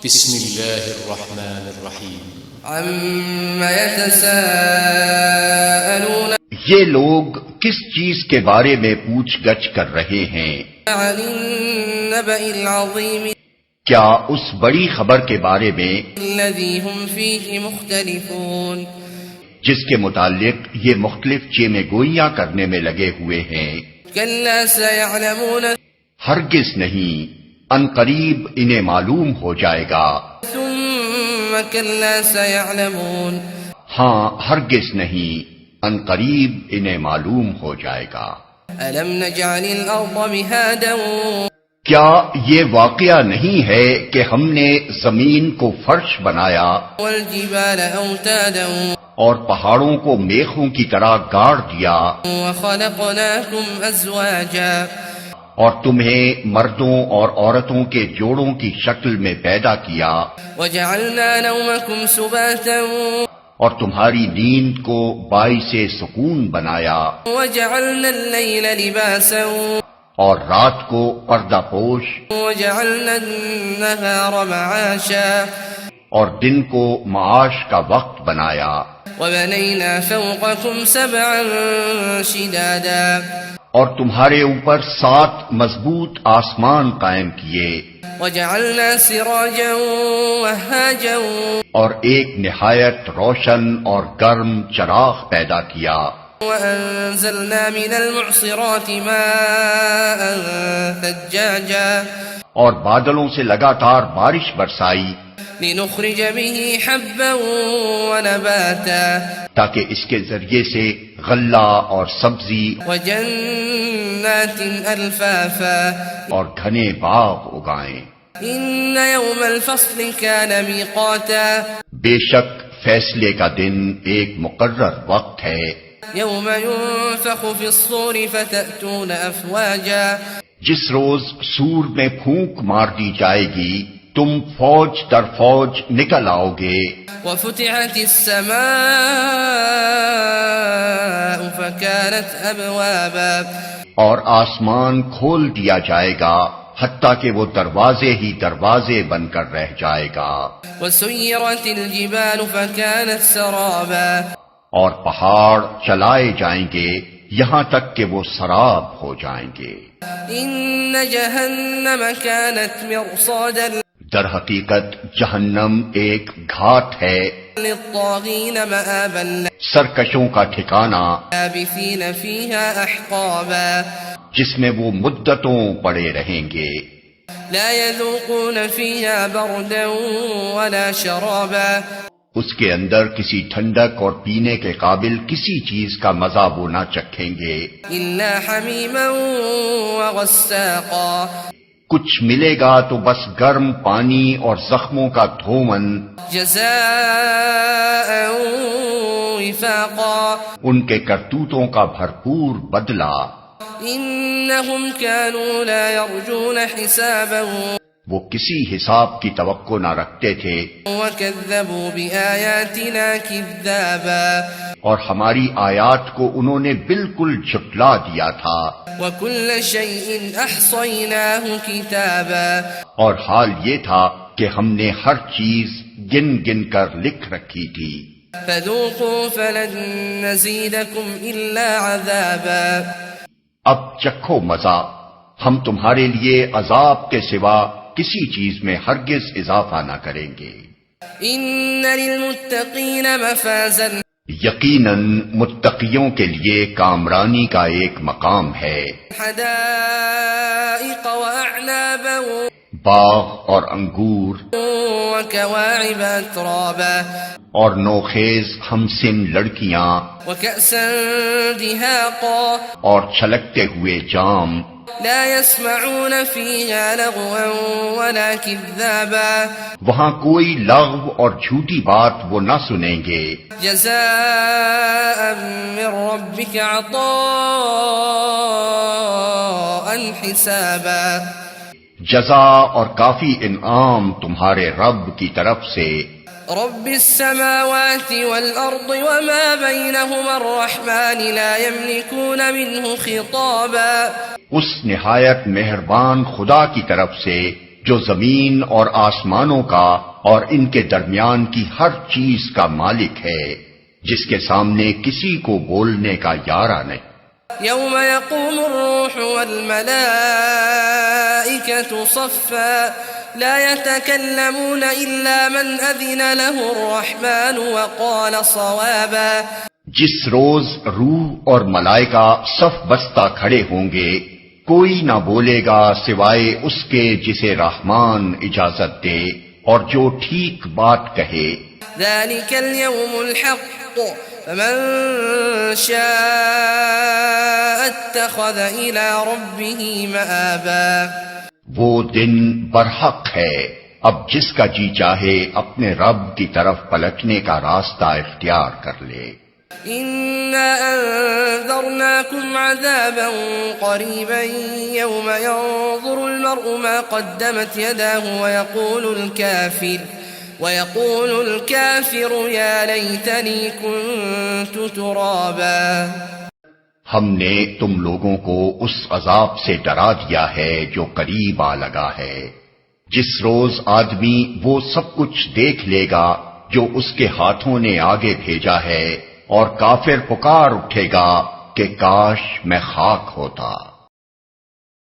بسم الله الرحمن الرحیم عما يتساءلون یہ لوگ کس چیز کے بارے میں پوچھ گچھ کر رہے ہیں؟ عن النبأ العظيم کیا اس بڑی خبر کے بارے میں الذي هم فيه مختلفون جس کے متعلق یہ مختلف چیمے گوئیاں کرنے میں لگے ہوئے ہیں؟ كلا سيعلمون ہرگز نہیں، ان قریب انہیں معلوم ہو جائے گا۔ ثم كلا سيعلمون ہاں ہرگز نہیں، ان قریب انہیں معلوم ہو جائے گا۔ ألم نجعل الأرض مهادا کیا یہ واقعہ نہیں ہے کہ ہم نے زمین کو فرش بنایا والجبال أوتادا اور پہاڑوں کو میخوں کی طرح گاڑ دیا، وخلقناكم أزواجا اور تمہیں مردوں اور عورتوں کے جوڑوں کی شکل میں پیدا کیا، وجعلنا نومكم سباتا اور تمہاری نیند کو باعث سکون بنایا، وجعلنا الليل لباسا اور رات کو پردہ پوش وجعلنا النهار معاشا اور دن کو معاش کا وقت بنایا، وبنينا فوقكم سبعا شدادا اور تمہارے اوپر 7 مضبوط آسمان قائم کیے، وجعلنا سراجا وهاجا اور ایک نہایت روشن اور گرم چراغ پیدا کیا، وأنزلنا من المعصرات ماء ثجاجا اور بادلوں سے لگاتار بارش برسائی لنخرج به حبا ونباتا تاکہ اس کے ذریعے سے غلہ اور سبزی وجنات ألفافا اور گھنے باغ اگائیں۔ إن يوم الفصل كان ميقاتا بے شک فیصلے کا دن ایک مقرر وقت ہے، يوم ينفخ في الصور فتأتون أفواجا جس روز سور میں پھونک مار دی جائے گی، تم فوج در فوج نکل آؤ گے، وفتحت السماء فكانت أبوابا اور آسمان کھول دیا جائے گا حتیٰ کہ وہ دروازے ہی دروازے بن کر رہ جائے گا، وسيرت الجبال فكانت سرابا اور پہاڑ چلائے جائیں گے یہاں تک کہ وہ سراب ہو جائیں گے۔ إن جهنم كانت مرصادا در حقیقت جہنم ایک گھاٹ ہے، للطاغين مآبا سرکشوں کا ٹھکانہ، لابثين فيها أحقابا جس میں وہ مدتوں پڑے رہیں گے، لا يذوقون فيها بردا ولا شرابا اس کے اندر کسی ٹھنڈک اور پینے کے قابل کسی چیز کا مزہ وہ نہ چکھیں گے، إلا حميما وغساقا کچھ ملے گا تو بس گرم پانی اور زخموں کا دھومن، جزاء وفاقا ان کے کرتوتوں کا بھرپور بدلہ۔ إنهم كانوا لا يرجون حسابا وہ کسی حساب کی توقع نہ رکھتے تھے وكذبوا بآياتنا كذابا اور ہماری آیات کو انہوں نے بالکل جھٹلا دیا تھا، وكل شيء أحصيناه كتابا اور حال یہ تھا کہ ہم نے ہر چیز گن گن کر لکھ رکھی تھی۔ فذوقوا فلن نزيدكم إلا عذابا اب چکھو مزہ، ہم تمہارے لیے عذاب کے سوا کسی چیز میں ہرگز اضافہ نہ کریں گے۔ إن للمتقين مفازا یقیناً متقیوں کے لیے کامرانی کا ایک مقام ہے، حدائق وأعنابا باغ اور انگور وكواعب أترابا اور نوخیز ہمسن لڑکیاں وكأسا دهاقا اور چھلکتے ہوئے جام، لا يسمعون فيها لغوا ولا كذابا وہاں کوئی لغو اور جھوٹی بات وہ نہ سنیں گے، جزاء من ربك عطاء حسابا جزا اور کافی انعام تمہارے رب کی طرف سے، رب السماوات والأرض وما بينهما الرحمن لا يملكون منه خطابا اس نہایت مہربان خدا کی طرف سے جو زمین اور آسمانوں کا اور ان کے درمیان کی ہر چیز کا مالک ہے، جس کے سامنے کسی کو بولنے کا یارہ نہیں۔ يوم يقوم الروح والملائكة صفا لا يتكلمون إلا من أذن له الرحمن وقال صوابا۔ جس روز روح اور ملائکہ صف بستہ کھڑے ہوں گے، کوئی نہ بولے گا سوائے اس کے جسے رحمان اجازت دے اور جو ٹھیک بات کہے۔ ذلك اليوم الحق فمن شاء اتخذ إلى ربه مآبا۔ وہ دن برحق ہے، اب جس کا جی چاہے اپنے رب کی طرف پلٹنے کا راستہ اختیار کر لے۔ إنا أنذرناكم عذابا قريبا يوم ينظر المرء ما قدمت يداه ويقول الكافر يا ليتني كنت ترابا۔ ہم نے تم لوگوں کو اس عذاب سے ڈرا دیا ہے جو قریب آ لگا ہے، جس روز آدمی وہ سب کچھ دیکھ لے گا جو اس کے ہاتھوں نے آگے بھیجا ہے، اور کافر پکار اٹھے گا کہ کاش میں خاک ہوتا۔